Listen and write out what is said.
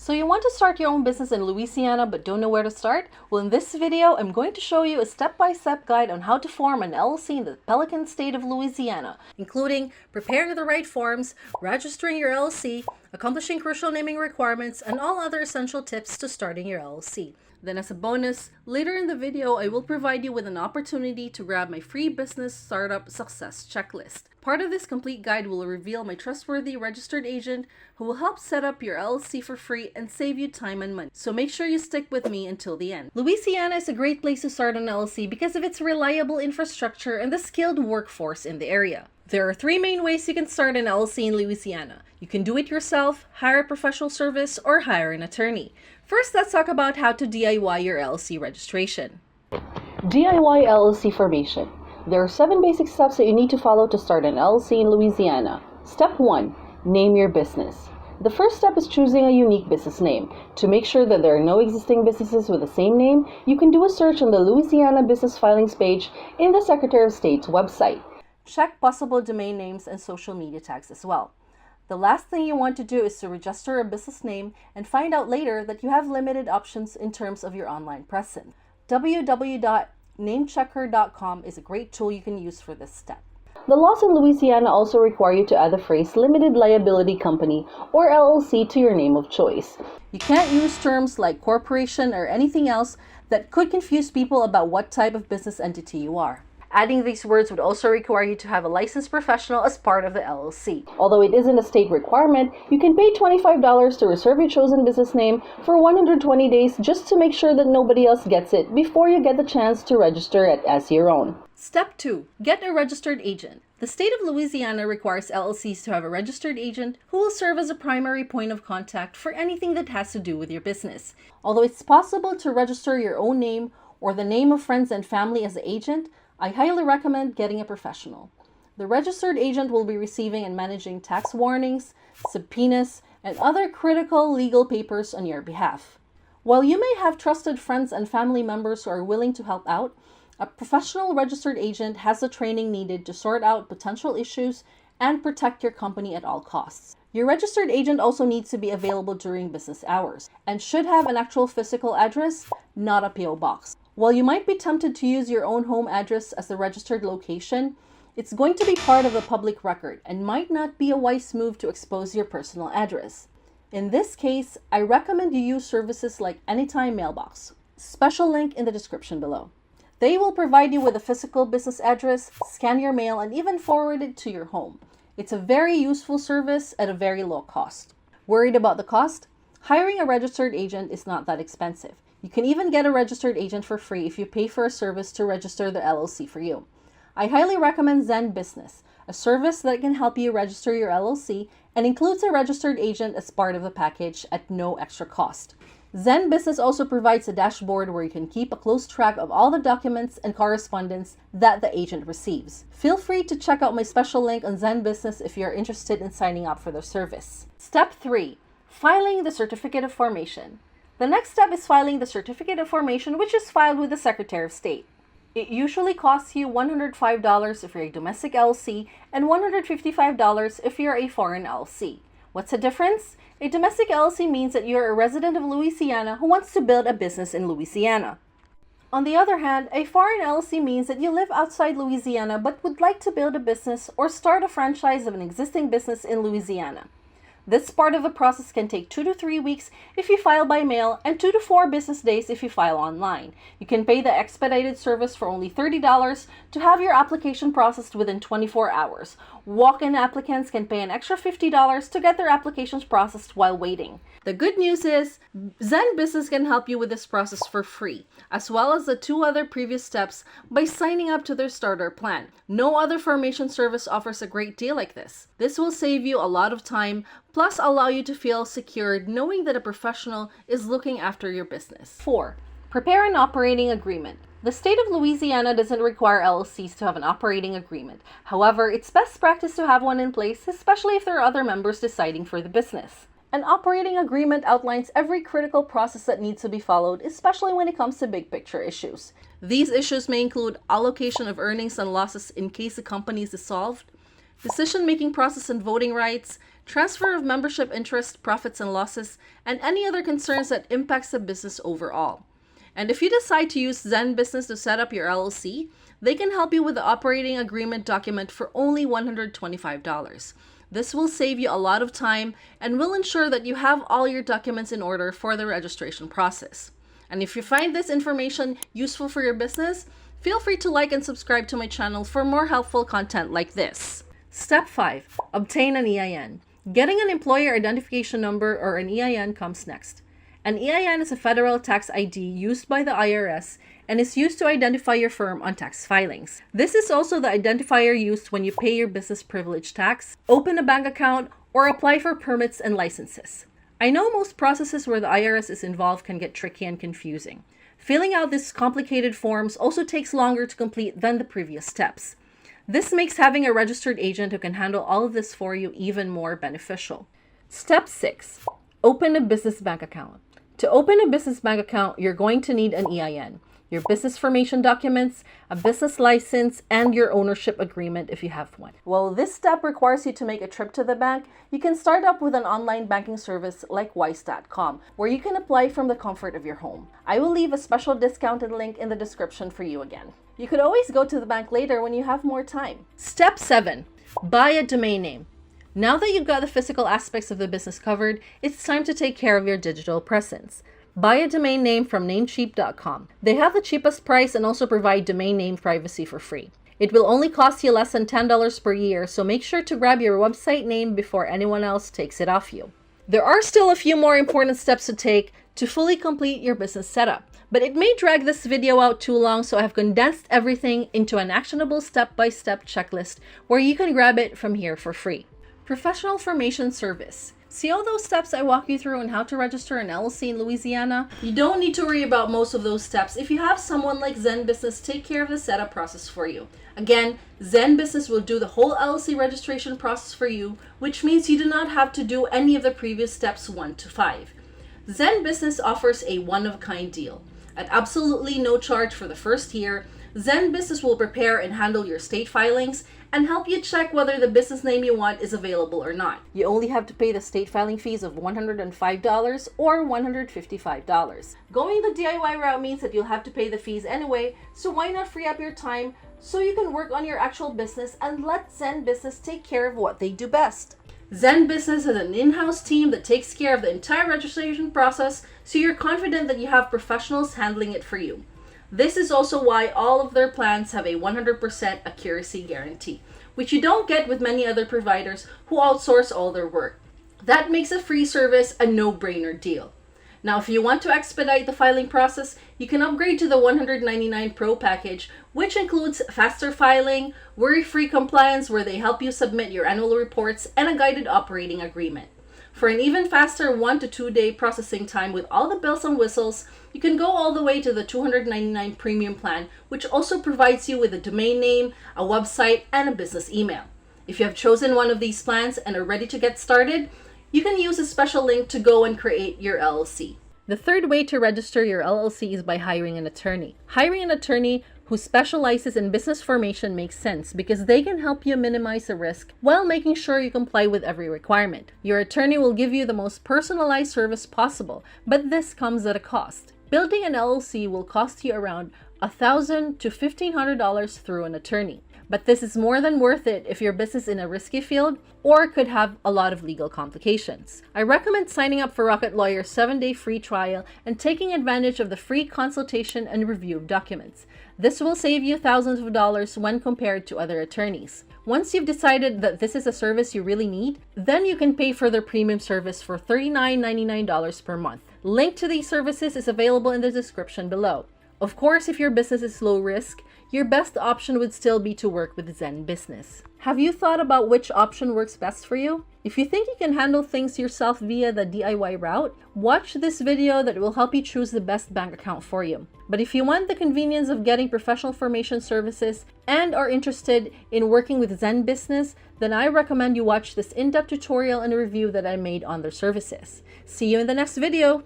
So you want to start your own business in Louisiana but don't know where to start? Well, in this video, I'm going to show you a step-by-step guide on how to form an LLC in the Pelican State of Louisiana, including preparing the right forms, registering your LLC, accomplishing crucial naming requirements, and all other essential tips to starting your LLC. Then as a bonus, later in the video, I will provide you with an opportunity to grab my free business startup success checklist. Part of this complete guide will reveal my trustworthy registered agent who will help set up your LLC for free and save you time and money. So make sure you stick with me until the end. Louisiana is a great place to start an LLC because of its reliable infrastructure and the skilled workforce in the area. There are three main ways you can start an LLC in Louisiana. You can do it yourself, hire a professional service, or hire an attorney. First, let's talk about how to DIY your LLC registration. DIY LLC Formation. There are 7 basic steps that you need to follow to start an LLC in Louisiana. Step 1. Name your business. The first step is choosing a unique business name. To make sure that there are no existing businesses with the same name, you can do a search on the Louisiana Business Filings page in the Secretary of State's website. Check possible domain names and social media tags as well. The last thing you want to do is to register a business name and find out later that you have limited options in terms of your online presence. www.namechecker.com is a great tool you can use for this step. The laws in Louisiana also require you to add the phrase Limited Liability Company or LLC to your name of choice. You can't use terms like corporation or anything else that could confuse people about what type of business entity you are. Adding these words would also require you to have a licensed professional as part of the LLC. Although it isn't a state requirement, you can pay $25 to reserve your chosen business name for 120 days just to make sure that nobody else gets it before you get the chance to register it as your own. Step 2. Get a registered agent. The state of Louisiana requires LLCs to have a registered agent who will serve as a primary point of contact for anything that has to do with your business. Although it's possible to register your own name or the name of friends and family as the agent, I highly recommend getting a professional. The registered agent will be receiving and managing tax warnings, subpoenas, and other critical legal papers on your behalf. While you may have trusted friends and family members who are willing to help out, a professional registered agent has the training needed to sort out potential issues and protect your company at all costs. Your registered agent also needs to be available during business hours and should have an actual physical address, not a PO box. While you might be tempted to use your own home address as the registered location, it's going to be part of the public record and might not be a wise move to expose your personal address. In this case, I recommend you use services like Anytime Mailbox. Special link in the description below. They will provide you with a physical business address, scan your mail, and even forward it to your home. It's a very useful service at a very low cost. Worried about the cost? Hiring a registered agent is not that expensive. You can even get a registered agent for free if you pay for a service to register the LLC for you. I highly recommend Zen Business, a service that can help you register your LLC and includes a registered agent as part of the package at no extra cost. Zen Business also provides a dashboard where you can keep a close track of all the documents and correspondence that the agent receives. Feel free to check out my special link on Zen Business if you are interested in signing up for their service. Step 3. Filing the Certificate of Formation. The next step is filing the Certificate of Formation, which is filed with the Secretary of State. It usually costs you $105 if you're a domestic LLC and $155 if you're a foreign LLC. What's the difference? A domestic LLC means that you're a resident of Louisiana who wants to build a business in Louisiana. On the other hand, a foreign LLC means that you live outside Louisiana but would like to build a business or start a franchise of an existing business in Louisiana. This part of the process can take 2 to 3 weeks if you file by mail and 2 to 4 business days if you file online. You can pay the expedited service for only $30 to have your application processed within 24 hours. Walk-in applicants can pay an extra $50 to get their applications processed while waiting. The good news is Zen Business can help you with this process for free, as well as the 2 other previous steps by signing up to their starter plan. No other formation service offers a great deal like this. This will save you a lot of time, plus allow you to feel secured knowing that a professional is looking after your business. 4. Prepare an operating agreement. The state of Louisiana doesn't require LLCs to have an operating agreement. However, it's best practice to have one in place, especially if there are other members deciding for the business. An operating agreement outlines every critical process that needs to be followed, especially when it comes to big picture issues. These issues may include allocation of earnings and losses in case the company is dissolved, decision-making process and voting rights, transfer of membership interest, profits and losses, and any other concerns that impacts the business overall. And if you decide to use Zen Business to set up your LLC, they can help you with the operating agreement document for only $125. This will save you a lot of time and will ensure that you have all your documents in order for the registration process. And if you find this information useful for your business, feel free to like and subscribe to my channel for more helpful content like this. Step 5. Obtain an EIN. Getting an employer identification number or an EIN comes next. An EIN is a federal tax ID used by the IRS and is used to identify your firm on tax filings. This is also the identifier used when you pay your business privilege tax, open a bank account, or apply for permits and licenses. I know most processes where the IRS is involved can get tricky and confusing. Filling out these complicated forms also takes longer to complete than the previous steps. This makes having a registered agent who can handle all of this for you even more beneficial. Step 6. Open a business bank account. To open a business bank account, you're going to need an EIN, your business formation documents, a business license, and your ownership agreement if you have one. While this step requires you to make a trip to the bank, you can start up with an online banking service like Wise.com, where you can apply from the comfort of your home. I will leave a special discounted link in the description for you again. You could always go to the bank later when you have more time. Step 7. Buy a domain name. Now that you've got the physical aspects of the business covered, it's time to take care of your digital presence. Buy a domain name from Namecheap.com. They have the cheapest price and also provide domain name privacy for free. It will only cost you less than $10 per year, so make sure to grab your website name before anyone else takes it off you. There are still a few more important steps to take to fully complete your business setup, but it may drag this video out too long, so I have condensed everything into an actionable step-by-step checklist where you can grab it from here for free. Professional formation service. See all those steps I walk you through on how to register an LLC in Louisiana? You don't need to worry about most of those steps if you have someone like Zen Business take care of the setup process for you. Again, Zen Business will do the whole LLC registration process for you, which means you do not have to do any of the previous steps 1 to 5. Zen Business offers a one-of-a-kind deal. At absolutely no charge for the first year, Zen Business will prepare and handle your state filings and help you check whether the business name you want is available or not. You only have to pay the state filing fees of $105 or $155. Going the DIY route means that you'll have to pay the fees anyway, so why not free up your time so you can work on your actual business and let Zen Business take care of what they do best. Zen Business has an in-house team that takes care of the entire registration process, so you're confident that you have professionals handling it for you. This is also why all of their plans have a 100% accuracy guarantee, which you don't get with many other providers who outsource all their work. That makes a free service a no-brainer deal. Now, if you want to expedite the filing process, you can upgrade to the $199 Pro package, which includes faster filing, worry-free compliance where they help you submit your annual reports, and a guided operating agreement. For an even faster 1 to 2 day processing time with all the bells and whistles, you can go all the way to the $299 Premium plan, which also provides you with a domain name, a website, and a business email. If you have chosen one of these plans and are ready to get started, you can use a special link to go and create your LLC. The third way to register your LLC is by hiring an attorney. Hiring an attorney who specializes in business formation makes sense because they can help you minimize the risk while making sure you comply with every requirement. Your attorney will give you the most personalized service possible, but this comes at a cost. Building an LLC will cost you around $1,000 to $1,500 through an attorney. But this is more than worth it if your business is in a risky field or could have a lot of legal complications. I recommend signing up for Rocket Lawyer's 7-day free trial and taking advantage of the free consultation and review of documents. This will save you thousands of dollars when compared to other attorneys. Once you've decided that this is a service you really need, then you can pay for their premium service for $39.99 per month. Link to these services is available in the description below. Of course, if your business is low risk, your best option would still be to work with Zen Business. Have you thought about which option works best for you? If you think you can handle things yourself via the DIY route, watch this video that will help you choose the best bank account for you. But if you want the convenience of getting professional formation services and are interested in working with Zen Business, then I recommend you watch this in-depth tutorial and review that I made on their services. See you in the next video!